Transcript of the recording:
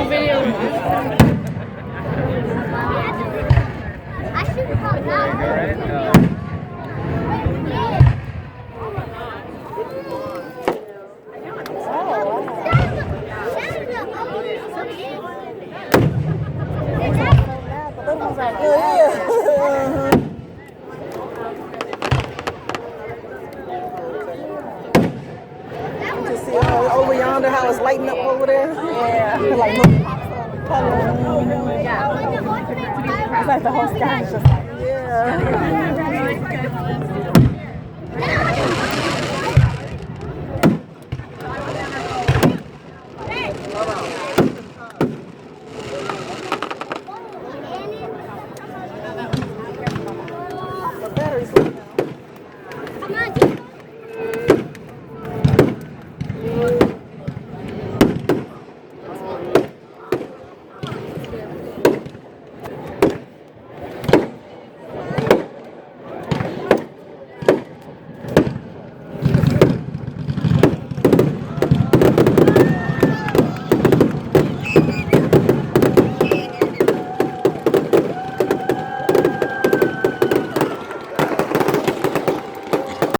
no video. I should have that. You see over yonder how it's lighting up over there? Yeah. Like no color. It's like the whole sky is just like, yeah.